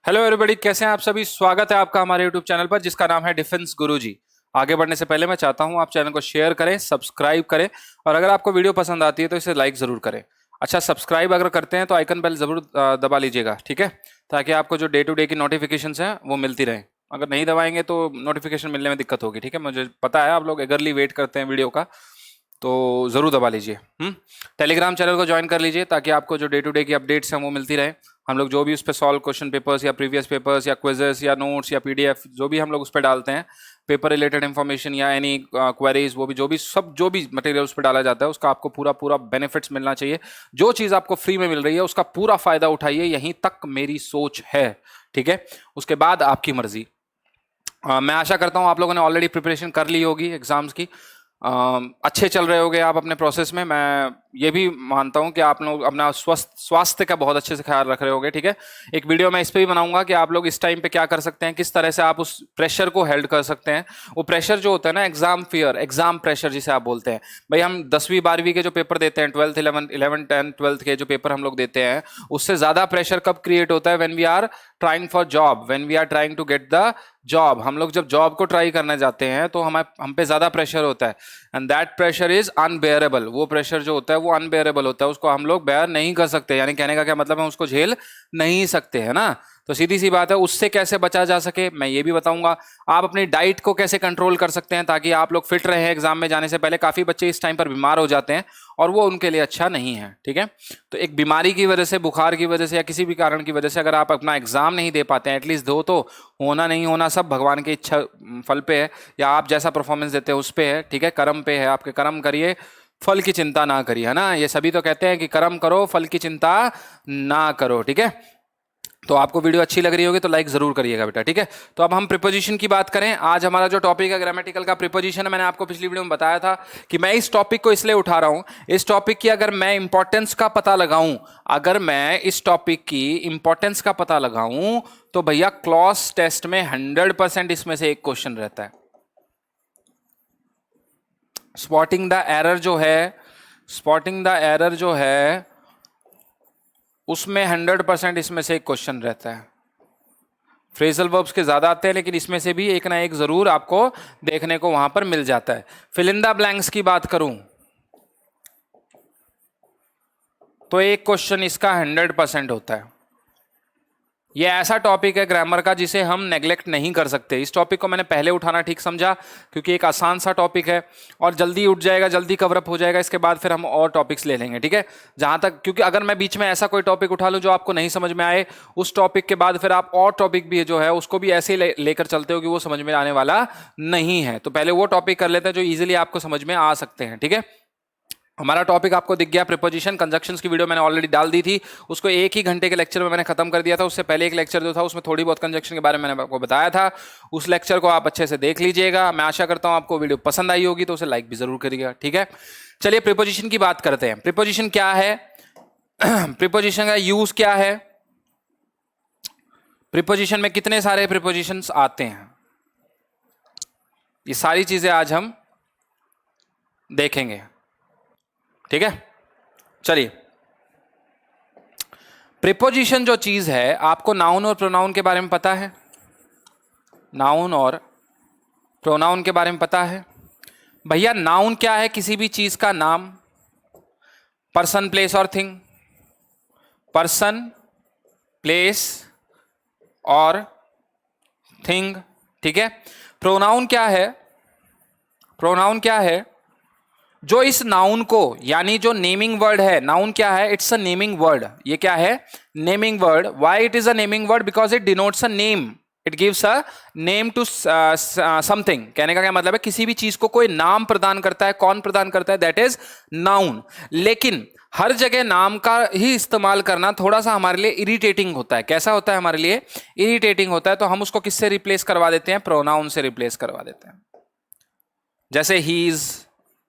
Hello everybody, कैसे हैं आप सभी। स्वागत है आपका हमारे यूट्यूब चैनल पर जिसका नाम है डिफेंस गुरुजी। आगे बढ़ने से पहले मैं चाहता हूं आप चैनल को शेयर करें, सब्सक्राइब करें और अगर आपको वीडियो पसंद आती है तो इसे लाइक जरूर करें। अच्छा, सब्सक्राइब अगर करते हैं तो आइकन बेल जरूर दबा लीजिएगा, ठीक है, ताकि आपको जो डे टू डे की नोटिफिकेशंस हैं वो मिलती रहें। अगर नहीं दबाएंगे तो नोटिफिकेशन मिलने में दिक्कत होगी, ठीक है। मुझे पता है आप लोग एगरली वेट करते हैं वीडियो का, तो ज़रूर दबा लीजिए। टेलीग्राम चैनल को ज्वाइन कर लीजिए ताकि आपको जो डे टू डे की अपडेट्स हैं वो मिलती रहे। हम लोग जो भी उस पर सॉल्व क्वेश्चन पेपर्स या प्रीवियस पेपर्स या क्विजेस या नोट्स या पीडीएफ जो भी हम लोग उस पर डालते हैं, पेपर रिलेटेड इन्फॉर्मेशन या एनी क्वेरीज, वो भी जो भी मटेरियल उस पर डाला जाता है उसका आपको पूरा पूरा बेनिफिट्स मिलना चाहिए। जो चीज़ आपको फ्री में मिल रही है उसका पूरा फायदा उठाइए, यहीं तक मेरी सोच है, ठीक है। उसके बाद आपकी मर्जी। मैं आशा करता हूँ आप लोगों ने ऑलरेडी प्रिपरेशन कर ली होगी एग्जाम्स की। अच्छे चल रहे होगे आप अपने प्रोसेस में। मैं ये भी मानता हूँ कि आप लोग अपना स्वास्थ्य का बहुत अच्छे से ख्याल रख रहे होगे, ठीक है। एक वीडियो मैं इस पे भी बनाऊंगा कि आप लोग इस टाइम पे क्या कर सकते हैं, किस तरह से आप उस प्रेशर को हेल्ड कर सकते हैं। वो प्रेशर जो होता है ना, एग्जाम फियर, एग्जाम प्रेशर जिसे आप बोलते हैं। भाई हम 10वीं 12वीं के जो पेपर देते हैं, 12th 11 10 12th के जो पेपर हम लोग देते हैं, उससे ज्यादा प्रेशर कब क्रिएट होता है? When we are trying for job, when we are trying to get the job. हम लोग जब जॉब को ट्राई करने जाते हैं तो हम पे ज्यादा प्रेशर होता है, and that pressure is unbearable. वो प्रेशर जो होता है वो अनबेयरेबल होता है, उसको हम लोग बेयर नहीं कर सकते। यानी कहने का क्या मतलब है, उसको झेल नहीं सकते, है ना। तो सीधी सी बात है, उससे कैसे बचा जा सके मैं ये भी बताऊंगा। आप अपनी डाइट को कैसे कंट्रोल कर सकते हैं ताकि आप लोग फिट रहें एग्जाम में जाने से पहले। काफी बच्चे इस टाइम पर बीमार हो जाते हैं और वो उनके लिए अच्छा नहीं है, ठीक है। तो एक बीमारी की वजह से, बुखार की वजह से या किसी भी कारण की वजह से अगर आप अपना एग्जाम नहीं दे पाते हैं, एटलीस्ट दो तो, होना नहीं होना सब भगवान की इच्छा फल पे है, या आप जैसा परफॉर्मेंस देते हैं उस पे है, ठीक है। कर्म पे है, आपके कर्म करिए, फल की चिंता ना करिए, है ना। ये सभी तो कहते हैं कि कर्म करो, फल की चिंता ना करो, ठीक है। तो आपको वीडियो अच्छी लग रही होगी तो लाइक जरूर करिएगा बेटा, ठीक है। तो अब हम प्रिपोजिशन की बात करें। आज हमारा जो टॉपिक है ग्रामेटिकल का प्रिपोजिशन है। मैंने आपको पिछली वीडियो में बताया था कि मैं इस टॉपिक को इसलिए उठा रहा हूं, इस टॉपिक की अगर मैं इंपॉर्टेंस का पता लगाऊं, अगर मैं इस टॉपिक की इंपॉर्टेंस का पता लगाऊं तो भैया क्लॉज टेस्ट में 100% इसमें से एक क्वेश्चन रहता है। स्पॉटिंग द एरर जो है, स्पॉटिंग द एरर जो है उसमें 100% इसमें से एक क्वेश्चन रहता है। फ्रेजल वर्ब्स के ज्यादा आते हैं लेकिन इसमें से भी एक ना एक जरूर आपको देखने को वहां पर मिल जाता है। फिल इन द ब्लैंक्स की बात करूं तो एक क्वेश्चन इसका 100% होता है। ये ऐसा टॉपिक है ग्रामर का जिसे हम नेग्लेक्ट नहीं कर सकते। इस टॉपिक को मैंने पहले उठाना ठीक समझा क्योंकि एक आसान सा टॉपिक है और जल्दी उठ जाएगा, जल्दी कवरअप हो जाएगा। इसके बाद फिर हम और टॉपिक्स ले लेंगे, ठीक है। जहां तक, क्योंकि अगर मैं बीच में ऐसा कोई टॉपिक उठा लूं जो आपको नहीं समझ में आए, उस टॉपिक के बाद फिर आप और टॉपिक भी जो है उसको भी ऐसे लेकर चलते हो कि वो समझ में आने वाला नहीं है। तो पहले वो टॉपिक कर लेते हैं जो ईजिली आपको समझ में आ सकते हैं, ठीक है। हमारा टॉपिक आपको दिख गया, प्रीपोजिशन। कंजक्शंस की वीडियो मैंने ऑलरेडी डाल दी थी, उसको एक ही घंटे के लेक्चर में मैंने खत्म कर दिया था। उससे पहले एक लेक्चर जो था उसमें थोड़ी बहुत कंजक्शन के बारे में मैंने आपको बताया था। उस लेक्चर को आप अच्छे से देख लीजिएगा। मैं आशा करता हूं आपको वीडियो पसंद आई होगी, तो उसे लाइक भी जरूर करिएगा, ठीक है। चलिए प्रीपोजिशन की बात करते हैं। प्रीपोजिशन क्या है, प्रीपोजिशन का यूज क्या है, प्रीपोजिशन में कितने सारे प्रीपोजिशंस आते हैं, ये सारी चीजें आज हम देखेंगे, ठीक है। चलिए, प्रीपोजिशन जो चीज है, आपको नाउन और प्रोनाउन के बारे में पता है? नाउन और प्रोनाउन के बारे में पता है? भैया नाउन क्या है? किसी भी चीज का नाम, पर्सन, प्लेस और थिंग। पर्सन, प्लेस और थिंग, ठीक है। प्रोनाउन क्या है? प्रोनाउन क्या है? जो इस नाउन को, यानी जो नेमिंग वर्ड है, नाउन क्या है? It's a naming word. ये क्या है? Naming word. Why it is a naming word? Because it denotes a name, it gives a name to something. कहने का क्या मतलब है? किसी भी चीज को कोई नाम प्रदान करता है। कौन प्रदान करता है? That is noun. लेकिन हर जगह नाम का ही इस्तेमाल करना थोड़ा सा हमारे लिए इरिटेटिंग होता है। कैसा होता है हमारे लिए? इरिटेटिंग होता है। तो हम उसको किससे रिप्लेस करवा देते हैं? प्रोनाउन से रिप्लेस करवा देते हैं। जैसे हीज,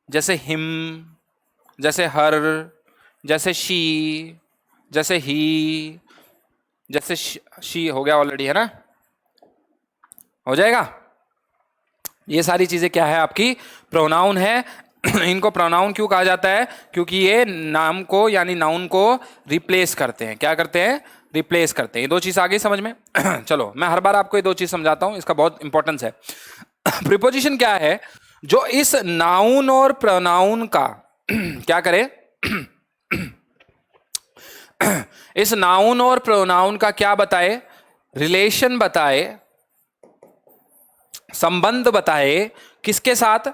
जैसे हिम, जैसे हर, जैसे शी, जैसे ही, जैसे शी हो गया ऑलरेडी, है ना, हो जाएगा। ये सारी चीजें क्या है? आपकी प्रोनाउन है। इनको प्रोनाउन क्यों कहा जाता है? क्योंकि ये नाम को यानी नाउन को रिप्लेस करते हैं। क्या करते हैं? रिप्लेस करते हैं। ये दो चीज आ गई समझ में? चलो मैं हर बार आपको ये दो चीज समझाता हूं, इसका बहुत इंपॉर्टेंस है। प्रीपोजिशन क्या है? जो इस नाउन और प्रोनाउन का क्या करे? इस नाउन और प्रोनाउन का क्या बताए? रिलेशन बताए, संबंध बताए। किसके साथ?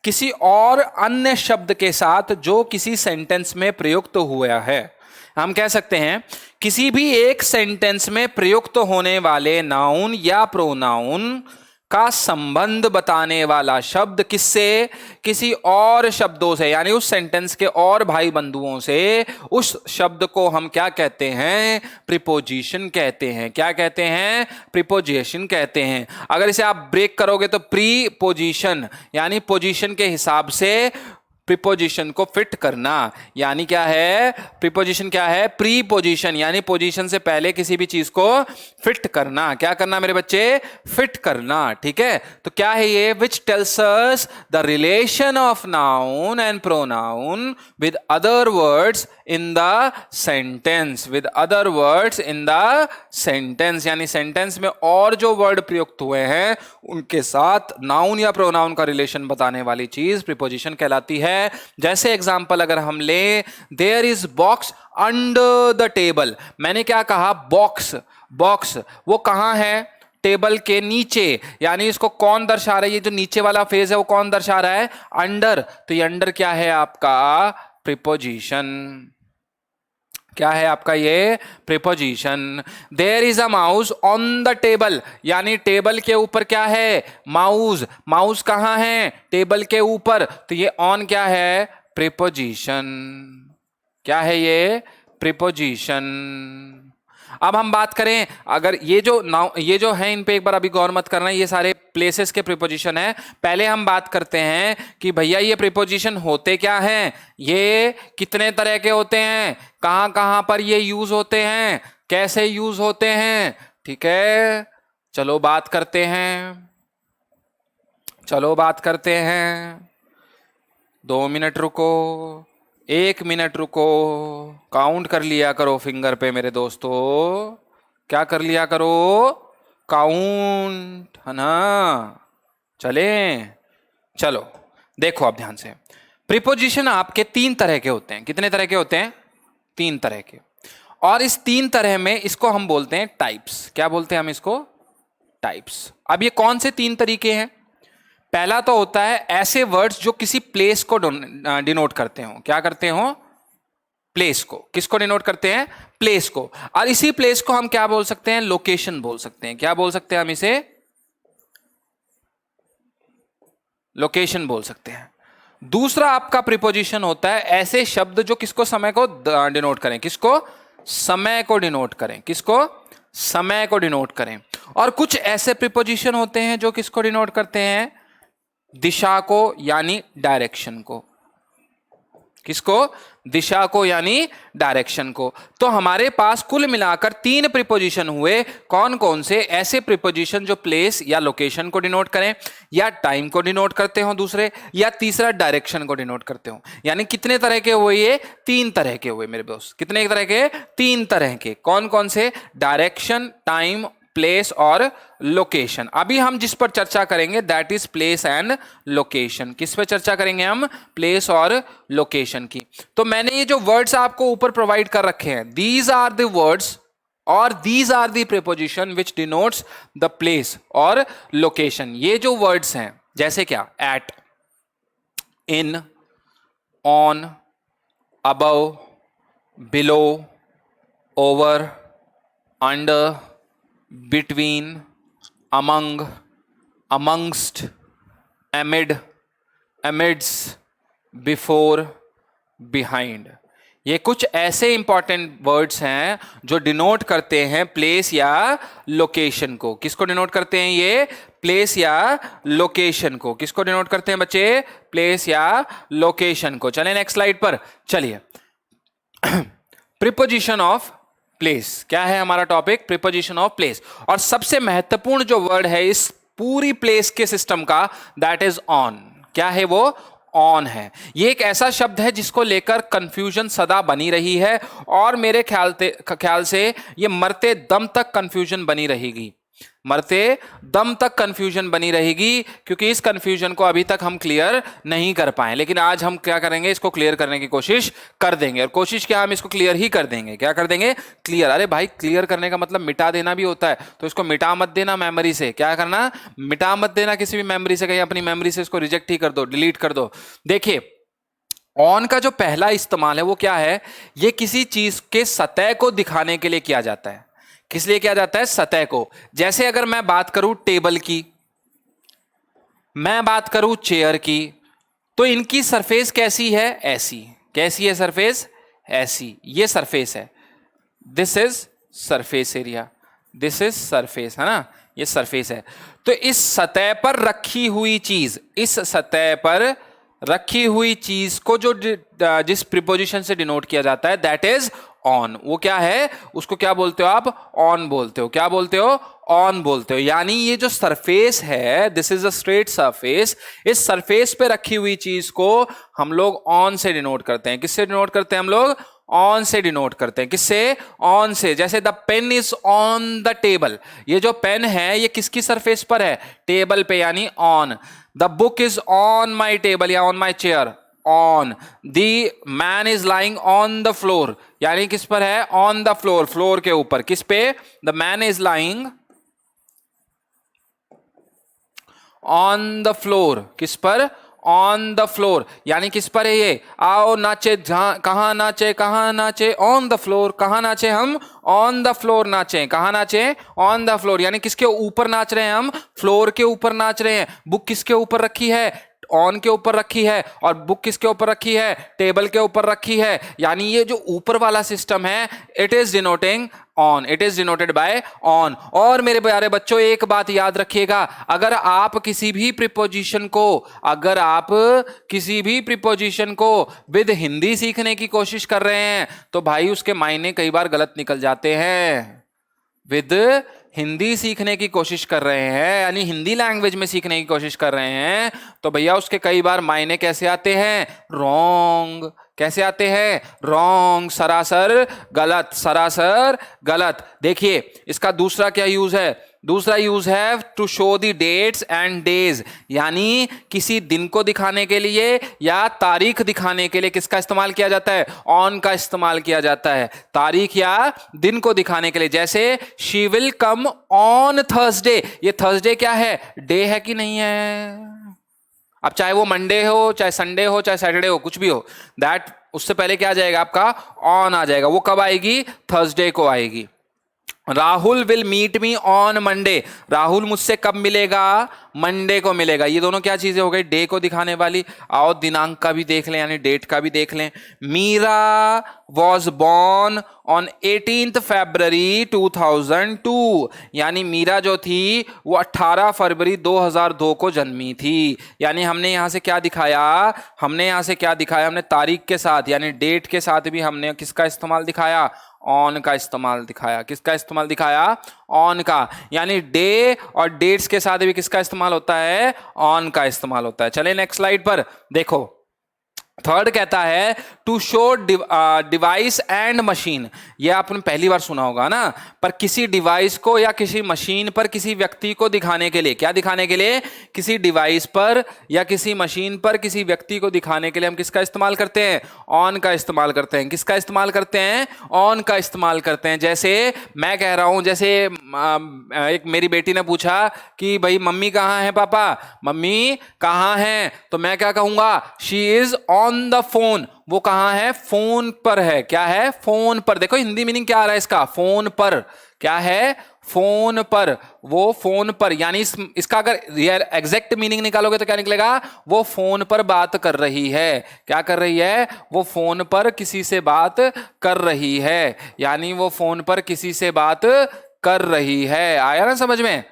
किसी और अन्य शब्द के साथ जो किसी सेंटेंस में प्रयुक्त हुआ है। हम कह सकते हैं किसी भी एक सेंटेंस में प्रयुक्त होने वाले नाउन या प्रोनाउन का संबंध बताने वाला शब्द किससे? किसी और शब्दों से, यानी उस सेंटेंस के और भाई बंधुओं से। उस शब्द को हम क्या कहते हैं? प्रीपोजिशन कहते हैं। क्या कहते हैं? प्रीपोजिशन कहते हैं। अगर इसे आप ब्रेक करोगे तो प्रीपोजिशन यानी पोजीशन के हिसाब से प्रीपोजिशन को फिट करना, यानी क्या है? प्रीपोजिशन क्या है? प्रीपोजिशन यानी पोजीशन से पहले किसी भी चीज को फिट करना। क्या करना मेरे बच्चे? फिट करना। ठीक है, तो क्या है ये? Which tells us the relation of noun and pronoun with other words in the sentence. With other words in the sentence, यानी सेंटेंस में और जो वर्ड प्रयुक्त हुए हैं उनके साथ नाउन या प्रोनाउन का रिलेशन बताने वाली चीज प्रीपोजिशन कहलाती है। जैसे एग्जांपल अगर हम ले, there is box under the table. मैंने क्या कहा? बॉक्स। बॉक्स वो कहां है? टेबल के नीचे, यानी इसको कौन दर्शा रहा है? ये जो नीचे वाला फेज है वो कौन दर्शा रहा है? अंडर। तो ये अंडर क्या है आपका? प्रीपोजिशन। क्या है आपका ये? Preposition. There is a mouse on the table, यानी टेबल के ऊपर क्या है? माउस। माउस कहां है? टेबल के ऊपर। तो ये ऑन क्या है? प्रीपोजिशन। क्या है ये? प्रीपोजिशन। अब हम बात करें, अगर ये जो है इन पे एक बार अभी गौर मत करना, ये सारे प्लेसेस के प्रीपोजिशन है। पहले हम बात करते हैं कि भैया ये प्रीपोजिशन होते क्या हैं, ये कितने तरह के होते हैं, कहां कहां पर ये यूज होते हैं, कैसे यूज होते हैं। ठीक है, चलो बात करते हैं। 2 मिनट रुको, 1 मिनट रुको, काउंट कर लिया करो फिंगर पे मेरे दोस्तों। क्या कर लिया करो? काउंट, है ना? चलो देखो आप ध्यान से। प्रीपोजिशन आपके 3 तरह के होते हैं। कितने तरह के होते हैं? 3 तरह के। और इस 3 तरह में इसको हम बोलते हैं टाइप्स। क्या बोलते हैं हम इसको? टाइप्स। अब ये कौन से 3 तरीके हैं? पहला तो होता है ऐसे वर्ड्स जो किसी प्लेस को डिनोट करते हो। क्या करते हो? प्लेस को। किसको डिनोट करते हैं? प्लेस को। और इसी प्लेस को हम क्या बोल सकते हैं? लोकेशन बोल सकते हैं। क्या बोल सकते हैं हम इसे? लोकेशन बोल सकते हैं। दूसरा आपका प्रीपोजिशन होता है ऐसे शब्द जो किसको? समय को डिनोट करें। किसको? समय को डिनोट करें। किसको? समय को डिनोट करें। और कुछ ऐसे प्रीपोजिशन होते हैं जो किसको डिनोट करते हैं? दिशा को, यानी डायरेक्शन को। किसको? दिशा को यानी डायरेक्शन को। तो हमारे पास कुल मिलाकर 3 प्रीपोजिशन हुए। कौन कौन से? ऐसे प्रीपोजिशन जो प्लेस या लोकेशन को डिनोट करें, या टाइम को डिनोट करते हो दूसरे, या तीसरा डायरेक्शन को डिनोट करते हो। यानी कितने तरह के हुए ये? 3 तरह के हुए मेरे दोस्त। कितने तरह के? 3 तरह के। कौन कौन से? डायरेक्शन, टाइम, प्लेस और लोकेशन। अभी हम जिस पर चर्चा करेंगे that is place and location. किस पे चर्चा करेंगे हम? प्लेस और लोकेशन की। तो मैंने ये जो वर्ड्स आपको ऊपर प्रोवाइड कर रखे हैं, दीज आर द वर्ड्स और these are the preposition which denotes the place और लोकेशन। ये जो वर्ड्स हैं जैसे क्या? At, in, on, above, below, over, under, between, among, amongst, amid, amidst, before, behind। ये कुछ ऐसे इंपॉर्टेंट वर्ड्स हैं जो डिनोट करते हैं प्लेस या लोकेशन को। किसको डिनोट करते हैं ये? प्लेस या लोकेशन को। किसको डिनोट करते हैं बच्चे? प्लेस या लोकेशन को। चलें नेक्स्ट स्लाइड पर। चलिए, प्रीपोजिशन ऑफ प्लेस। क्या है हमारा टॉपिक? Preposition of place. और सबसे महत्वपूर्ण जो वर्ड है इस पूरी प्लेस के सिस्टम का, दैट इज ऑन। क्या है वो? ऑन है। ये एक ऐसा शब्द है जिसको लेकर कंफ्यूजन सदा बनी रही है और मेरे ख्याल से ये मरते दम तक कंफ्यूजन बनी रहेगी, मरते दम तक कंफ्यूजन बनी रहेगी, क्योंकि इस कंफ्यूजन को अभी तक हम क्लियर नहीं कर पाए। लेकिन आज हम क्या करेंगे, इसको क्लियर करने की कोशिश कर देंगे। और कोशिश क्या, हम इसको क्लियर ही कर देंगे। क्या कर देंगे? क्लियर। अरे भाई, क्लियर करने का मतलब मिटा देना भी होता है, तो इसको मिटा मत देना मेमोरी से। क्या करना? मिटा मत देना किसी भी मेमोरी से, कहीं अपनी मेमोरी से इसको रिजेक्ट ही कर दो, डिलीट कर दो। देखिए, ऑन का जो पहला इस्तेमाल है वो क्या है? ये किसी चीज के सतह को दिखाने के लिए किया जाता है। किस लिए किया जाता है? सतह को। जैसे अगर मैं बात करूं टेबल की, मैं बात करूं चेयर की, तो इनकी सरफेस कैसी है? ऐसी। कैसी है सरफेस? ऐसी। ये सरफेस है, this is surface area, this is surface, है ना? ये सरफेस है। तो इस सतह पर रखी हुई चीज, इस सतह पर रखी हुई चीज को जो जिस प्रीपोजिशन से डिनोट किया जाता है, दैट इज ऑन। वो क्या है? उसको क्या बोलते हो आप? ऑन बोलते हो। क्या बोलते हो? ऑन बोलते हो। यानी ये जो सरफेस है, this is a straight surface, इस सरफेस पे रखी हुई चीज को हम लोग ऑन से डिनोट करते हैं। किससे डिनोट करते हैं हम लोग? ऑन से डिनोट करते हैं। किससे? ऑन से। जैसे the pen is on the table, ये जो पेन है ये किसकी सरफेस पर है? टेबल पे, यानी on. The book is on my table या on my chair, on. The man is lying on the floor, यानी किस पर है? ऑन द फ्लोर, फ्लोर के ऊपर। किस पे? The man is lying on the floor. किस पर? On the floor. यानी किस पर है ये? आओ नाचे, कहां नाचे? कहां नाचे? On the floor. कहां नाचे हम? ऑन द फ्लोर नाचे। कहां नाचे? On the floor. यानी किसके ऊपर नाच रहे हैं हम? फ्लोर के ऊपर नाच रहे हैं। बुक किसके ऊपर रखी है? ऑन के ऊपर रखी है। और बुक किसके ऊपर रखी है? टेबल के ऊपर रखी है। यानी ये जो ऊपर वाला सिस्टम है, it is denoting on, it is denoted by on. और मेरे प्यारे बच्चों, एक बात याद रखिएगा, अगर आप किसी भी प्रीपोजिशन को विद हिंदी सीखने की कोशिश कर रहे हैं, तो भाई उसके मायने कई बार गलत निकल जाते हैं। विद हिंदी सीखने की कोशिश कर रहे हैं, यानी हिंदी लैंग्वेज में सीखने की कोशिश कर रहे हैं, तो भैया उसके कई बार मायने कैसे आते हैं? रॉन्ग। कैसे आते हैं? रॉन्ग, सरासर गलत, सरासर गलत। देखिए, इसका दूसरा क्या यूज है? दूसरा यूज है to show the dates and days, यानी किसी दिन को दिखाने के लिए या तारीख दिखाने के लिए किसका इस्तेमाल किया जाता है? ऑन का इस्तेमाल किया जाता है, तारीख या दिन को दिखाने के लिए। जैसे she will come on Thursday, ये थर्सडे क्या है? डे है कि नहीं है? अब चाहे वो मंडे हो, चाहे संडे हो, चाहे सैटरडे हो, कुछ भी हो, दैट उससे पहले क्या आ जाएगा? आपका ऑन आ जाएगा। वो कब आएगी? थर्सडे को आएगी। Rahul will meet me on Monday, Rahul मुझसे कब मिलेगा? मंडे को मिलेगा। ये दोनों क्या चीजें हो गई? डे को दिखाने वाली। आओ दिनांक का भी देख लें, यानी डेट का भी देख लें। Meera was born on 18th February 2002, यानी मीरा जो थी वो 18 फरवरी 2002 को जन्मी थी। यानी हमने यहां से क्या दिखाया? हमने तारीख के साथ, यानी डेट के साथ भी हमने किसका इस्तेमाल दिखाया? ऑन का इस्तेमाल दिखाया। किसका इस्तेमाल दिखाया? ऑन का। यानी डे और डेट्स के साथ भी किसका इस्तेमाल होता है? ऑन का इस्तेमाल होता है। चले नेक्स्ट स्लाइड पर देखो। थर्ड कहता है to show device and machine. यह आपने पहली बार सुना होगा ना, पर किसी डिवाइस को या किसी मशीन पर किसी व्यक्ति को दिखाने के लिए, क्या दिखाने के लिए? किसी डिवाइस पर या किसी मशीन पर किसी व्यक्ति को दिखाने के लिए हम किसका इस्तेमाल करते हैं? ऑन का इस्तेमाल करते हैं। किसका इस्तेमाल करते हैं? ऑन का इस्तेमाल करते हैं। जैसे मैं कह रहा हूं, जैसे एक मेरी बेटी ने पूछा कि भाई मम्मी कहाँ है? पापा मम्मी कहाँ है? तो मैं क्या कहूंगा? She is on the phone. वो कहां है? फोन पर है। क्या है? फोन पर। देखो हिंदी मीनिंग क्या आ रहा है इसका? फोन पर। क्या है? फोन पर। वो फोन पर, यानी इसका अगर एग्जैक्ट मीनिंग निकालोगे तो क्या निकलेगा? वो फोन पर बात कर रही है। क्या कर रही है? वो फोन पर किसी से बात कर रही है, यानी वो फोन पर किसी से बात कर रही है। आया ना समझ में?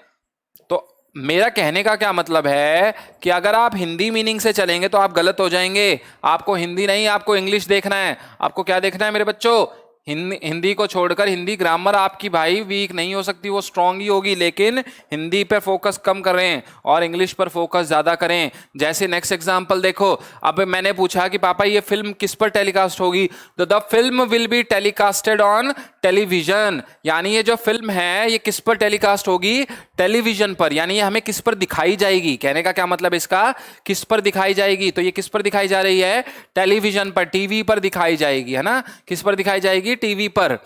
मेरा कहने का क्या मतलब है कि अगर आप हिंदी मीनिंग से चलेंगे तो आप गलत हो जाएंगे। आपको हिंदी नहीं, आपको इंग्लिश देखना है। आपको क्या देखना है मेरे बच्चों? हिंदी को छोड़कर हिंदी ग्रामर आपकी भाई वीक नहीं हो सकती, वो स्ट्रांग ही होगी, लेकिन हिंदी पर फोकस कम करें और इंग्लिश पर फोकस ज्यादा करें। जैसे नेक्स्ट एग्जांपल देखो, अब मैंने पूछा कि पापा ये फिल्म किस पर टेलीकास्ट होगी, तो the film will be telecasted on television, यानी ये जो फिल्म है ये किस पर टेलीकास्ट होगी, टेलीविजन पर, यानी ये हमें किस पर दिखाई जाएगी। कहने का क्या मतलब इसका, किस पर दिखाई जाएगी, तो ये किस पर दिखाई जा रही है, टेलीविजन पर, टीवी पर दिखाई जाएगी, है ना, किस पर दिखाई जाएगी, टीवी पर।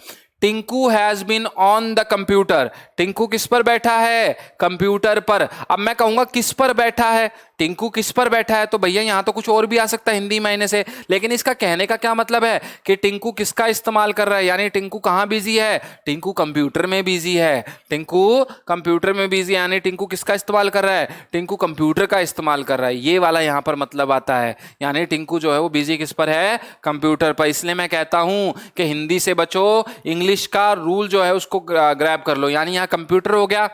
Tinku has been on the computer, Tinku किस पर बैठा है, कंप्यूटर पर। अब मैं कहूंगा किस पर बैठा है, टिंकू किस पर बैठा है, तो भैया यहां तो कुछ और भी आ सकता है हिंदी महीने से, लेकिन इसका कहने का क्या मतलब है कि टिंकू किसका इस्तेमाल कर रहा है, यानी टिंकू कहां बिजी है, टिंकू कंप्यूटर में बिजी है, टिंकू कंप्यूटर में बिजी, यानी टिंकू किसका इस्तेमाल कर रहा है, टिंकू कंप्यूटर का इस्तेमाल कर रहा है, ये वाला यहां पर मतलब आता है, यानी टिंकू जो है वो बिजी किस पर है, कंप्यूटर पर। इसलिए मैं कहता हूं कि हिंदी से बचो, इंग्लिश का रूल जो है उसको ग्रैब कर लो। यानी यहां कंप्यूटर हो गया,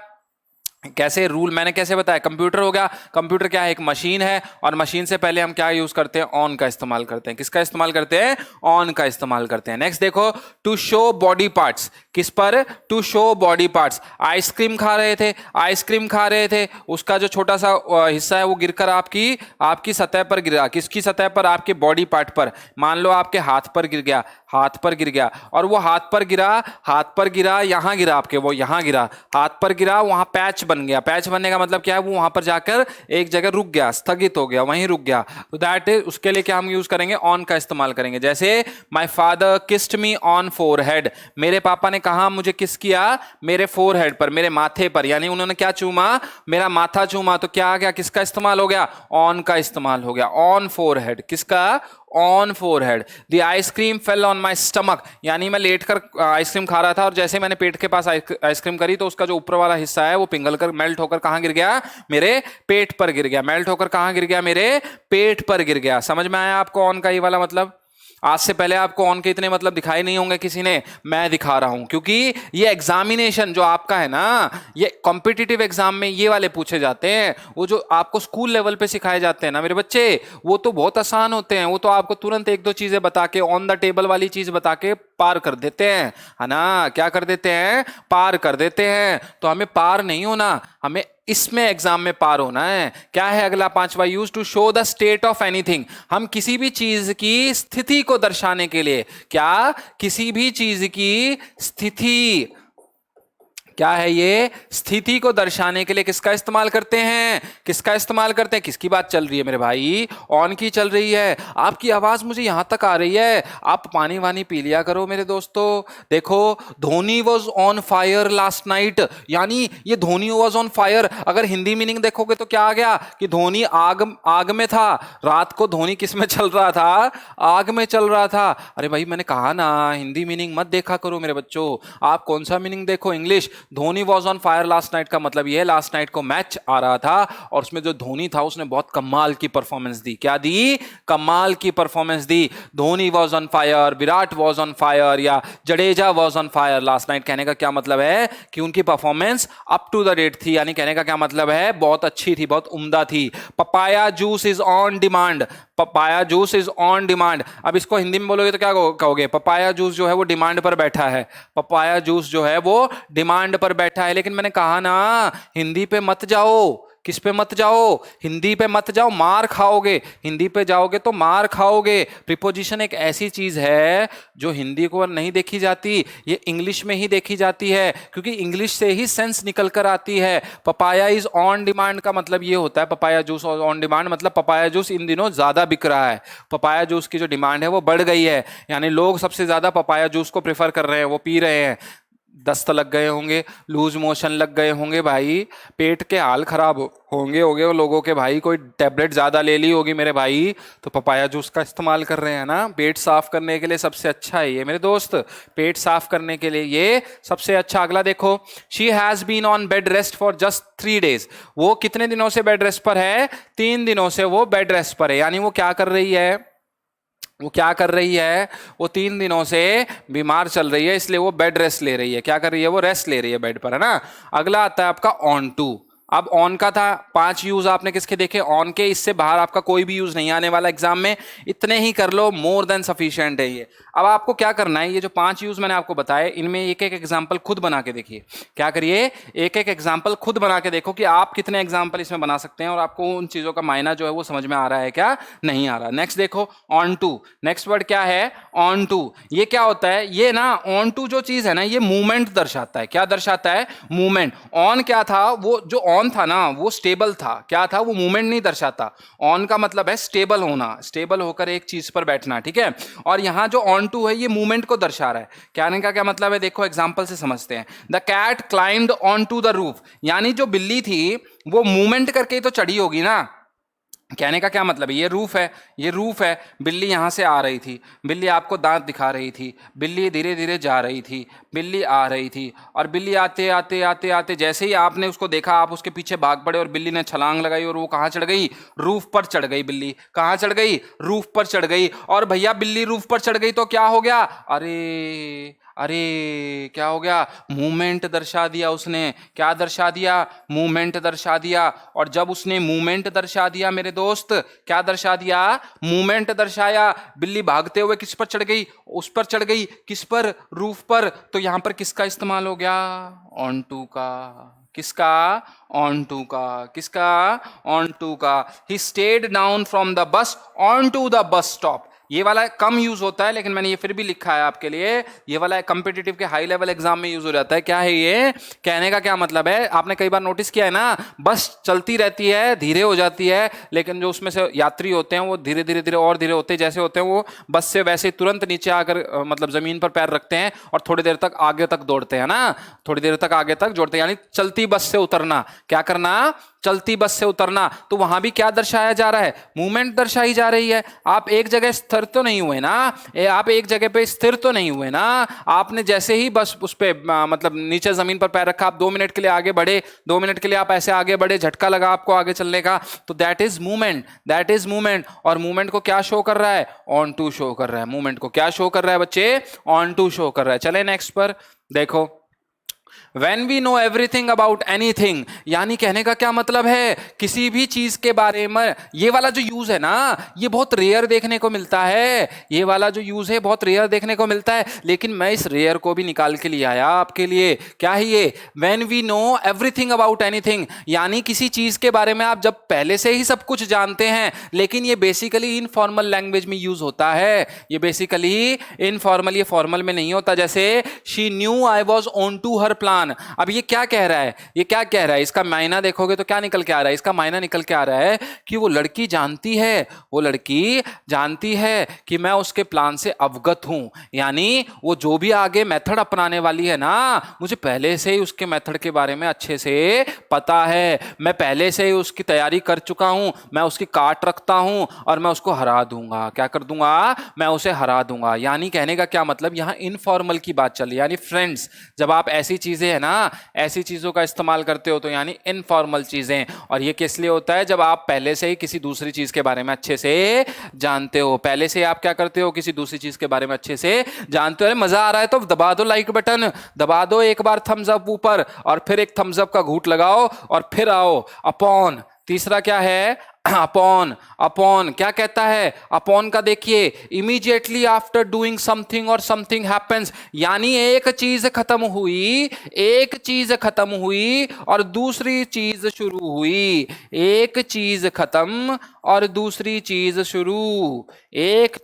कैसे रूल मैंने कैसे बताया, कंप्यूटर हो गया, कंप्यूटर क्या है, एक मशीन है, और मशीन से पहले हम क्या यूज करते हैं, ऑन का इस्तेमाल करते हैं, किसका इस्तेमाल करते हैं, ऑन का इस्तेमाल करते हैं। नेक्स्ट देखो, टू शो बॉडी पार्ट्स, किस पर, to show body parts. Ice cream खा रहे थे, आइसक्रीम खा रहे थे, उसका जो छोटा सा हिस्सा है वो गिरकर आपकी सतह पर गिरा, किसकी सतह पर, आपके बॉडी पार्ट पर। मान लो आपके हाथ पर गिर गया, हाथ पर गिर गया, और वो हाथ पर गिरा, यहां गिरा आपके, वो यहां गिरा, हाथ पर गिरा, वहां पैच बन गया। पैच बनने का मतलब क्या है, वो वहां पर जाकर एक जगह रुक गया, स्थगित हो गया, वहीं रुक गया, तो दैट इज, उसके लिए क्या हम यूज करेंगे, ऑन का इस्तेमाल करेंगे। जैसे my father kissed me on forehead, मेरे पापा ने कहा मुझे किस किया, मेरे फोरहेड पर, मेरे माथे पर, यानी उन्होंने क्या चूमा, मेरा माथा चूमा, तो क्या आ गया, किसका इस्तेमाल हो गया, ऑन का इस्तेमाल हो गया, ऑन फोरहेड, किसका, on forehead. The ice cream fell on my stomach, यानी मैं लेटकर आइसक्रीम खा रहा था, और जैसे मैंने पेट के पास आइसक्रीम करी तो उसका जो ऊपर वाला हिस्सा है वो पिघलकर मेल्ट होकर कहां गिर गया, मेरे पेट पर गिर गया, मेल्ट होकर कहां गिर गया, मेरे पेट पर गिर गया। समझ में आया आपको ऑन का ये वाला मतलब। आज से पहले आपको ऑन के इतने मतलब दिखाई नहीं होंगे किसी ने, मैं दिखा रहा हूं, क्योंकि ये एग्जामिनेशन जो आपका है ना, ये कॉम्पिटिटिव एग्जाम में ये वाले पूछे जाते हैं। वो जो आपको स्कूल लेवल पे सिखाए जाते हैं ना मेरे बच्चे, वो तो बहुत आसान होते हैं, वो तो आपको तुरंत एक दो चीजें बता के, ऑन द टेबल वाली चीज बता के पार कर देते हैं, है ना, क्या कर देते हैं, पार कर देते हैं। तो हमें पार नहीं होना, हमें इसमें एग्जाम में पार होना है। क्या है अगला पांचवा, use to show the state of anything, हम किसी भी चीज की स्थिति को दर्शाने के लिए, क्या, किसी भी चीज की स्थिति, क्या है ये, स्थिति को दर्शाने के लिए किसका इस्तेमाल करते हैं, किसका इस्तेमाल करते हैं, किसकी बात चल रही है मेरे भाई, ऑन की चल रही है। आपकी आवाज मुझे यहां तक आ रही है, आप पानी वानी पी लिया करो मेरे दोस्तों। देखो, Dhoni was on fire last night, यानी ये धोनी वॉज ऑन फायर, अगर हिंदी मीनिंग देखोगे तो क्या आ गया कि धोनी आग में था, रात को धोनी किस में चल रहा था, आग में चल रहा था। अरे भाई मैंने कहा ना हिंदी मीनिंग मत देखा करो मेरे बच्चों, आप कौन सा मीनिंग देखो, English. Dhoni was on fire last night का मतलब यह, लास्ट नाइट को मैच आ रहा था और उसमें जो धोनी था उसने बहुत कमाल की परफॉर्मेंस दी, क्या दी, कमाल की परफॉर्मेंस दी। Dhoni was on fire, Virat was on fire, या Jadeja was on fire last night, कहने का क्या मतलब है कि उनकी performance up to the date थी, यानी कहने का क्या मतलब है, बहुत अच्छी थी, बहुत उम्दा थी। Papaya juice is on demand, papaya juice is on demand. अब इसको हिंदी में बोलोगे तो क्या कहोगे, पपाया जूस जो है वो डिमांड पर बैठा है, पपाया जूस जो है वो डिमांड पर बैठा है। लेकिन मैंने कहा ना हिंदी पे मत जाओ, किस पे मत जाओ, हिंदी पे मत जाओ, मार खाओगे, हिंदी पे जाओगे तो मार खाओगे। प्रीपोजिशन एक ऐसी चीज है जो हिंदी को नहीं देखी जाती, ये इंग्लिश में ही देखी जाती है, क्योंकि इंग्लिश से ही सेंस निकल कर आती है। पपाया इज ऑन डिमांड का मतलब ये होता है, पपाया जूस ऑन डिमांड मतलब पपाया जूस इन दिनों ज्यादा बिक रहा है, पपाया जूस की जो डिमांड है वो बढ़ गई है, यानी लोग सबसे ज्यादा पपाया जूस को प्रेफर कर रहे हैं, वो पी रहे हैं। दस्त लग गए होंगे, लूज मोशन लग गए होंगे भाई, पेट के हाल खराब होंगे वो लोगों के भाई, कोई टैबलेट ज्यादा ले ली होगी मेरे भाई, तो पपाया जूस का इस्तेमाल कर रहे हैं ना। पेट साफ करने के लिए सबसे अच्छा है ये मेरे दोस्त, पेट साफ करने के लिए ये सबसे अच्छा। अगला देखो, she has been on bed rest for just 3 days, वो कितने दिनों से बेड रेस्ट पर है, 3 दिनों से वो बेड रेस्ट पर है, यानी वो क्या कर रही है, वो क्या कर रही है, वो 3 दिनों से बीमार चल रही है, इसलिए वो बेड रेस्ट ले रही है। क्या कर रही है, वो रेस्ट ले रही है बेड पर, है ना। अगला आता है आपका ऑन टू। अब ऑन का था 5 यूज आपने किसके देखे, ऑन के, इससे बाहर आपका कोई भी यूज नहीं आने वाला एग्जाम में, इतने ही कर लो, मोर देन सफिशिएंट है ये। अब आपको क्या करना है, ये जो 5 यूज मैंने आपको बताए इनमें एक एक एग्जाम्पल खुद बना के देखिए। क्या करिए, एक एक एग्जाम्पल खुद बना के देखो कि आप कितने एग्जाम्पल इसमें बना सकते हैं और आपको उन चीजों का मायना जो है वो समझ में आ रहा है क्या, नहीं आ रहा। नेक्स्ट देखो, ऑन टू। नेक्स्ट वर्ड क्या है, ऑन टू। ये क्या होता है, ये ना ऑन टू जो चीज है ना, ये मूवमेंट दर्शाता है। क्या दर्शाता है, मूवमेंट। ऑन क्या था, वो जो ऑन था ना वो स्टेबल था। क्या था, वो मूवमेंट नहीं दर्शाता। ऑन का मतलब है स्टेबल होना, स्टेबल होकर एक चीज पर बैठना, ठीक है। और यहां जो ऑन टू है ये मूवमेंट को दर्शा रहा है। कहने का क्या मतलब है, देखो एग्जांपल से समझते हैं। The cat climbed on to the roof, यानी जो बिल्ली थी वो मूवमेंट करके ही तो चढ़ी होगी ना। कहने का क्या मतलब है, ये रूफ है, ये रूफ है। बिल्ली यहां से आ रही थी, बिल्ली आपको दांत दिखा रही थी, बिल्ली धीरे धीरे जा रही थी, बिल्ली आ रही थी, और बिल्ली आते आते आते आते जैसे ही आपने उसको देखा आप उसके पीछे भाग पड़े और बिल्ली ने छलांग लगाई और वो कहाँ चढ़ गई, रूफ पर चढ़ गई। बिल्ली कहाँ चढ़ गई, रूफ पर चढ़ गई। और भैया बिल्ली रूफ पर चढ़ गई तो क्या हो गया, अरे अरे क्या हो गया, मूवमेंट दर्शा दिया उसने। क्या दर्शा दिया, मूवमेंट दर्शा दिया। और जब उसने मूवमेंट दर्शा दिया मेरे दोस्त, क्या दर्शा दिया, मूवमेंट दर्शाया। बिल्ली भागते हुए किस पर चढ़ गई, उस पर चढ़ गई, किस पर, रूफ पर। तो यहां पर किसका इस्तेमाल हो गया, ऑन टू का। किसका, ऑन टू का। किसका, ऑन टू का। He stayed down from the bus on to the bus stop. ये वाला कम यूज होता है लेकिन मैंने ये फिर भी लिखा है आपके लिए। ये वाला कॉम्पिटिटिव के हाई लेवल एग्जाम में यूज हो जाता है। क्या है ये, कहने का क्या मतलब है, आपने कई बार नोटिस किया है ना, बस चलती रहती है, धीरे हो जाती है, लेकिन जो उसमें से यात्री होते हैं वो धीरे धीरे धीरे और धीरे होते जैसे होते हैं वो बस से वैसे तुरंत नीचे आकर मतलब जमीन पर पैर रखते हैं और थोड़ी देर तक आगे तक दौड़ते हैं ना, थोड़ी देर तक आगे तक दौड़ते हैं, यानी चलती बस से उतरना। क्या करना, चलती बस से उतरना। तो वहां भी क्या दर्शाया जा रहा है, मूवमेंट दर्शाई जा रही है। आप एक जगह स्थिर तो नहीं हुए ना, आप एक जगह पे स्थिर तो नहीं हुए ना। आपने जैसे ही बस उस पे मतलब नीचे जमीन पर पैर रखा, आप 2 मिनट के लिए आगे बढ़े, 2 मिनट के लिए आप ऐसे आगे बढ़े, झटका लगा आपको आगे चलने का, तो that is movement, that is movement. और मूवमेंट को क्या शो कर रहा है, ऑन टू शो कर रहा है। मूवमेंट को क्या शो कर रहा है बच्चे, ऑन टू शो कर रहा है। चले नेक्स्ट पर देखो, When we know everything about anything, यानी कहने का क्या मतलब है, किसी भी चीज के बारे में। ये वाला जो यूज है ना, ये बहुत रेयर देखने को मिलता है। ये वाला जो यूज है बहुत रेयर देखने को मिलता है, लेकिन मैं इस रेयर को भी निकाल के लिए आया आपके लिए। क्या है ये, When we know everything about anything, यानी किसी चीज के बारे में आप जब पहले से ही सब कुछ जानते हैं, लेकिन ये बेसिकली इनफॉर्मल लैंग्वेज में यूज होता है। ये बेसिकली इनफॉर्मल, ये फॉर्मल में नहीं होता। जैसे she knew I was on to her plan. अब ये क्या कह रहा है, ये क्या कह रहा है, इसका मायना देखोगे तो क्या निकल के आ रहा है, इसका मायना निकल के आ रहा है कि वो लड़की जानती है, वो लड़की जानती है कि मैं उसके प्लान से अवगत हूं। यानी वो जो भी आगे मेथड अपनाने वाली है ना, मुझे पहले से ही उसके मेथड के बारे में अच्छे से पता है। मैं पहले से ही उसकी तैयारी कर चुका हूं, मैं उसकी काट रखता हूं और मैं उसको हरा दूंगा। क्या कर दूंगा, मैं उसे हरा दूंगा। यानी कहने का क्या मतलब, यहां इनफॉर्मल की बात चल रही है। यानी फ्रेंड्स, जब आप ऐसी चीजें है ना, ऐसी चीजों का इस्तेमाल करते हो तो यानी इनफॉर्मल चीजें। और ये किस लिए होता है, जब आप पहले से ही किसी दूसरी चीज के बारे में अच्छे से जानते हो। पहले से आप क्या करते हो, किसी दूसरी चीज के बारे में अच्छे से जानते हो। मजा आ रहा है तो दबा दो लाइक बटन, दबा दो एक बार थम्स अप ऊपर, और फिर एक थम्स अप का घूंट लगाओ और फिर आओ अपॉन। तीसरा क्या है, अपॉन। अपॉन क्या कहता है, अपॉन का देखिए, इमीडिएटली आफ्टर डूइंग समथिंग और समथिंग हैपेंस, यानी एक चीज खत्म हुई, एक चीज खत्म हुई और दूसरी चीज शुरू हुई। एक चीज खत्म और दूसरी चीज शुरू। एक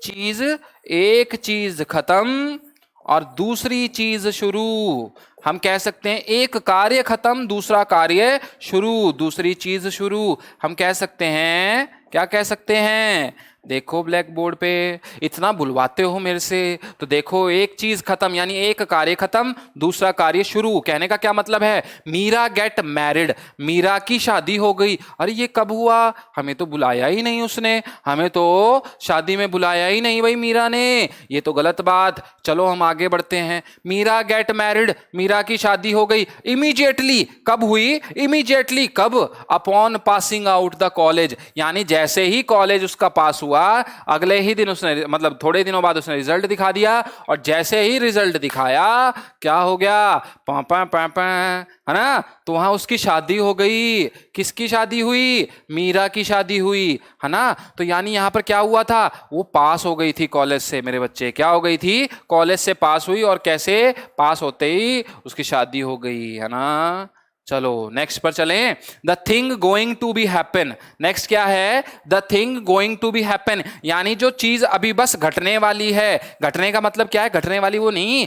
चीज खत्म और दूसरी चीज शुरू। हम कह सकते हैं एक कार्य खत्म, दूसरा कार्य शुरू, दूसरी चीज शुरू। हम कह सकते हैं, क्या कह सकते हैं, देखो ब्लैक बोर्ड पे, इतना बुलवाते हो मेरे से, तो देखो एक चीज खत्म यानी एक कार्य खत्म, दूसरा कार्य शुरू। कहने का क्या मतलब है, मीरा गेट मैरिड, मीरा की शादी हो गई। अरे ये कब हुआ, हमें तो बुलाया ही नहीं उसने, हमें तो शादी में बुलाया ही नहीं भाई मीरा ने, ये तो गलत बात। चलो हम आगे बढ़ते हैं। मीरा गेट मैरिड, मीरा की शादी हो गई। इमीडिएटली कब हुई, इमीडिएटली कब, upon passing out the college, यानी जैसे ही कॉलेज उसका पास हुआ, अगले ही दिन उसने, मतलब थोड़े दिनों बाद उसने रिजल्ट दिखा दिया, और जैसे ही रिजल्ट दिखाया क्या हो गया, पापा पापा, है ना, तो वहां उसकी शादी हो गई। किसकी शादी हुई? मीरा की शादी हुई, है ना। तो यानी यहां पर क्या हुआ था, वो पास हो गई थी कॉलेज से मेरे बच्चे, क्या हो गई थी, कॉलेज से पास हुई, और कैसे, पास होते ही उसकी शादी हो गई, है ना। चलो नेक्स्ट पर चलें। The thing going to be happen, next क्या है, the thing going to be happen, यानी जो चीज अभी बस घटने वाली है। घटने का मतलब क्या है, घटने वाली वो नहीं,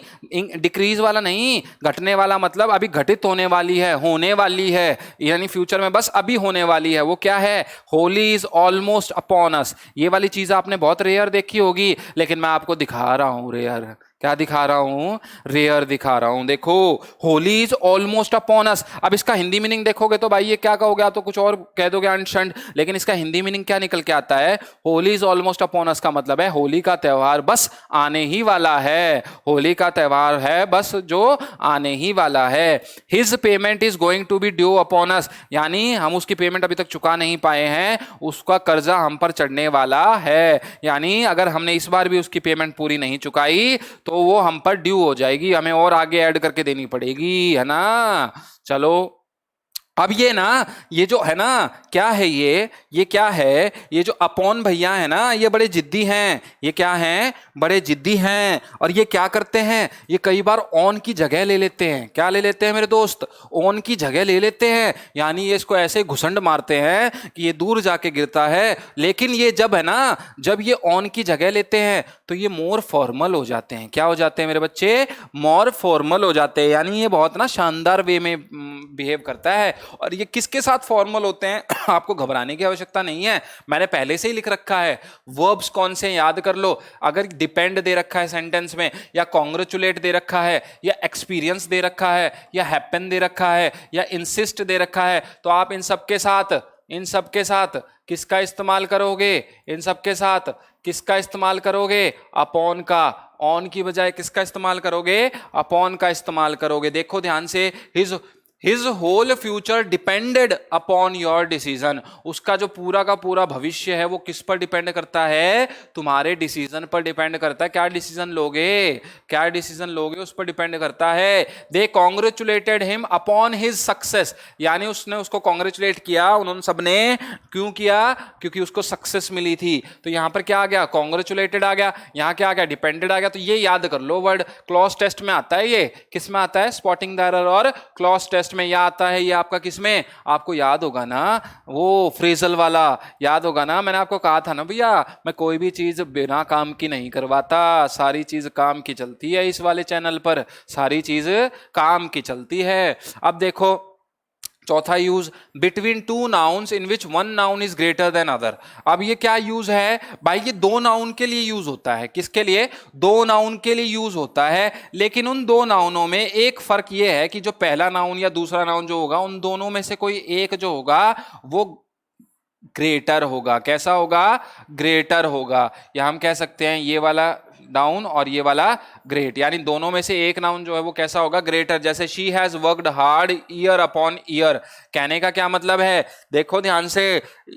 डिक्रीज वाला नहीं, घटने वाला मतलब अभी घटित होने वाली है, होने वाली है, यानी फ्यूचर में बस अभी होने वाली है। वो क्या है, Holi is almost upon us. ये वाली चीज आपने बहुत रेयर देखी होगी, लेकिन मैं आपको दिखा रहा हूं रेयर। क्या दिखा रहा हूं, रेयर दिखा रहा हूं। देखो, Holi is almost upon us. अब इसका हिंदी मीनिंग देखोगे तो भाई ये क्या कहोगे आप, तो कुछ और कह दोगे अंशंड, लेकिन इसका हिंदी मीनिंग क्या निकल के आता है, Holi is almost upon us का मतलब है होली का त्योहार बस आने ही वाला है। होली का त्योहार है बस जो आने ही वाला है। His payment is going to be due upon us, यानी हम उसकी पेमेंट अभी तक चुका नहीं पाए हैं, उसका कर्जा हम पर चढ़ने वाला है। यानी अगर हमने इस बार भी उसकी पेमेंट पूरी नहीं चुकाई तो वो हम पर ड्यू हो जाएगी, हमें और आगे ऐड करके देनी पड़ेगी, है ना। चलो अब ये ना, ये जो है ना, क्या है ये क्या है, ये जो अपॉन भैया है ना, ये बड़े जिद्दी हैं। ये क्या हैं, बड़े जिद्दी हैं। और ये क्या करते हैं, ये कई बार ऑन की जगह ले लेते हैं। क्या ले लेते हैं मेरे दोस्त, ऑन की जगह ले लेते हैं। यानी ये इसको ऐसे घुसंड मारते हैं कि ये दूर जाके गिरता है। लेकिन ये जब है ना, जब ये ऑन की जगह लेते हैं तो ये मोर फॉर्मल हो जाते हैं। क्या हो जाते हैं मेरे बच्चे, मोर फॉर्मल हो जाते हैं। यानी ये बहुत ना शानदार वे में बिहेव करता है। और ये किसके साथ फॉर्मल होते हैं आपको घबराने की आवश्यकता नहीं है, मैंने पहले से ही लिख रखा है। वर्ब्स कौन से याद कर लो। अगर डिपेंड दे रखा है सेंटेंस में, या कॉन्ग्रेचुलेट दे रखा है, या एक्सपीरियंस दे रखा है, या हैपन दे रखा है, या इंसिस्ट दे रखा है, तो आप इन सबके साथ किसका इस्तेमाल करोगे, इन सबके साथ किसका इस्तेमाल करोगे, अपॉन का। ऑन की बजाय किसका इस्तेमाल करोगे, अपॉन का इस्तेमाल करोगे। देखो ध्यान से, his whole future depended upon your decision, उसका जो पूरा का पूरा भविष्य है वो किस पर डिपेंड करता है, तुम्हारे डिसीजन पर डिपेंड करता है। क्या डिसीजन लोगे उस पर डिपेंड करता है। They congratulated him upon his success, यानी उसने उसको कॉन्ग्रेचुलेट किया, उन्होंने सबने क्यों किया, क्योंकि उसको सक्सेस मिली थी। तो यहां पर क्या आ गया, कॉन्ग्रेचुलेटेड आ गया, यहां क्या आ गया, डिपेंडेड आ गया। तो ये याद कर लो वर्ड, क्लॉज टेस्ट में आता है। ये किस में आता है, स्पॉटिंग द एरर और क्लॉज टेस्ट में यह आता है। ये आपका किसमें, आपको याद होगा ना, वो फ्रेजल वाला याद होगा ना। मैंने आपको कहा था ना भैया, मैं कोई भी चीज बिना काम की नहीं करवाता, सारी चीज काम की चलती है इस वाले चैनल पर, सारी चीज काम की चलती है। अब देखो चौथा use, between two nouns in which one noun is greater than other. अब ये क्या यूज है भाई, ये दो नाउन के लिए यूज होता है। किसके लिए, दो नाउन के लिए यूज होता है। लेकिन उन दो नाउनों में एक फर्क ये है कि जो पहला नाउन या दूसरा नाउन जो होगा, उन दोनों में से कोई एक जो होगा वो ग्रेटर होगा। कैसा होगा, ग्रेटर होगा। या हम कह सकते हैं ये वाला नाउन और ये वाला ग्रेट, यानी दोनों में से एक नाउन जो है वो कैसा होगा, ग्रेटर। जैसे she has worked hard year upon year, कहने का क्या मतलब है, देखो ध्यान से,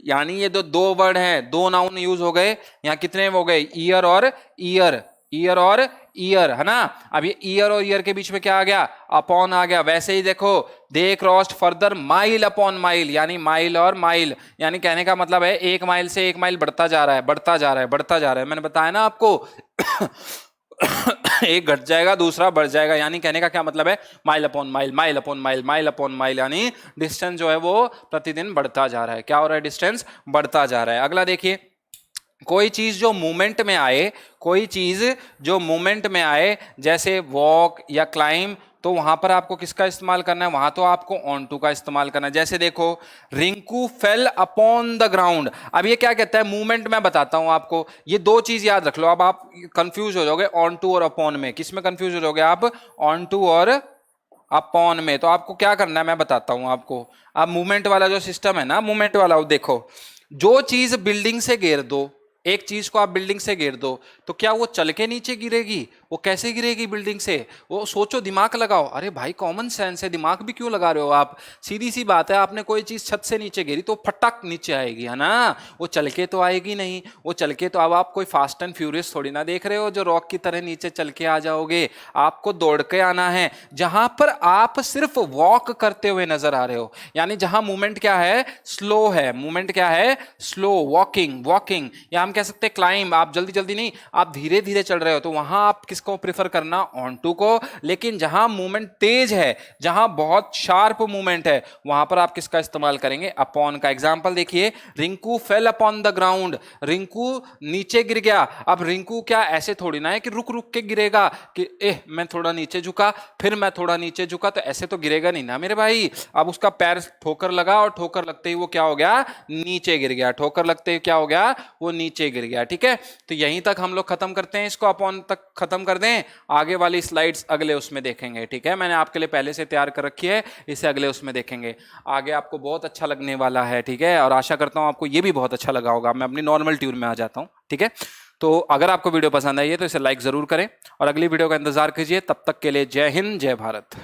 यानी ये दो वर्ड हैं, दो नाउन यूज हो गए। यहाँ कितने हो गए, ईयर और ईयर, ईयर और ईयर, है ना। अब ये ईयर और ईयर के बीच में क्या आ गया, अपॉन आ गया। वैसे ही देखो, they crossed further mile upon mile, यानी माइल और माइल, यानी कहने का मतलब है एक माइल से एक माइल बढ़ता जा रहा है, बढ़ता जा रहा है, बढ़ता जा रहा है। मैंने बताया ना आपको एक घट जाएगा दूसरा बढ़ जाएगा, यानी कहने का क्या मतलब है, mile upon mile, mile upon mile, mile upon mile, यानी डिस्टेंस जो है वो प्रतिदिन बढ़ता जा रहा है। क्या हो रहा है, डिस्टेंस बढ़ता जा रहा है। अगला देखिए, कोई चीज जो मूवमेंट में आए, कोई चीज जो मूवमेंट में आए, जैसे वॉक या क्लाइम, तो वहां पर आपको किसका इस्तेमाल करना है, वहां तो आपको ऑन टू का इस्तेमाल करना है। जैसे देखो, Rinku fail upon the ground. अब ये क्या कहता है, मूवमेंट मैं बताता हूं आपको, ये दो चीज याद रख लो। अब आप कंफ्यूज हो जाओगे ऑन टू और अपॉन में, किस में कंफ्यूज हो जाओगे आप, ऑन टू और अपॉन में। तो आपको क्या करना है मैं बताता हूं आपको। अब मूवमेंट वाला जो सिस्टम है ना, मूवमेंट वाला, देखो, जो चीज बिल्डिंग से घेर दो, एक चीज को आप बिल्डिंग से घेर दो, तो क्या वो चल के नीचे गिरेगी, वो कैसे गिरेगी बिल्डिंग से? वो सोचो, दिमाग लगाओ। अरे भाई कॉमन सेंस है, दिमाग भी क्यों लगा रहे हो आप? सीधी सी बात है, आपने कोई चीज छत से नीचे गिरी तो फटक नीचे आएगी, है ना? वो चल के तो आएगी नहीं। वो चल के तो, अब आप कोई फास्ट एंड फ्यूरियस थोड़ी ना देख रहे हो जो रॉक की तरह नीचे चल के आ जाओगे। आपको दौड़ के आना है। जहां पर आप सिर्फ वॉक करते हुए नजर आ रहे हो, यानी जहां मूवमेंट क्या है, स्लो है। मूवमेंट क्या है, स्लो, वॉकिंग। वॉकिंग या हम कह सकते हैं क्लाइंब। आप जल्दी जल्दी नहीं, आप धीरे धीरे चल रहे हो, तो वहां आप किसको प्रेफर करना, ऑन टू को। लेकिन जहां मूवमेंट तेज है, जहां बहुत शार्प मूवमेंट है, वहां पर आप किसका इस्तेमाल करेंगे, अपॉन का। एग्जांपल देखिए, Rinku fail upon the ground. Rinku नीचे गिर गया। अब रिंकू क्या ऐसे थोड़ी ना है कि रुक रुक के गिरेगा कि मैं थोड़ा नीचे झुका, फिर मैं थोड़ा नीचे झुका, तो ऐसे तो गिरेगा नहीं ना मेरे भाई। अब उसका पैर ठोकर लगा और ठोकर लगते ही वो क्या हो गया, नीचे गिर गया। ठोकर लगते ही क्या हो गया, वो नीचे गिर गया। ठीक है, तो यहीं तक हम लोग खत्म करते हैं, इसको अपॉन तक खत्म कर दें। आगे वाली स्लाइड्स अगले उसमें देखेंगे। ठीक है, मैंने आपके लिए पहले से तैयार कर रखी है, इसे अगले उसमें देखेंगे। आगे आपको बहुत अच्छा लगने वाला है। ठीक है, और आशा करता हूं आपको ये भी बहुत अच्छा लगा होगा। मैं अपनी नॉर्मल ट्यून में आ जाता हूं। ठीक है, तो अगर आपको वीडियो पसंद आई है तो इसे लाइक जरूर करें और अगली वीडियो का इंतजार कीजिए। तब तक के लिए जय हिंद, जय भारत।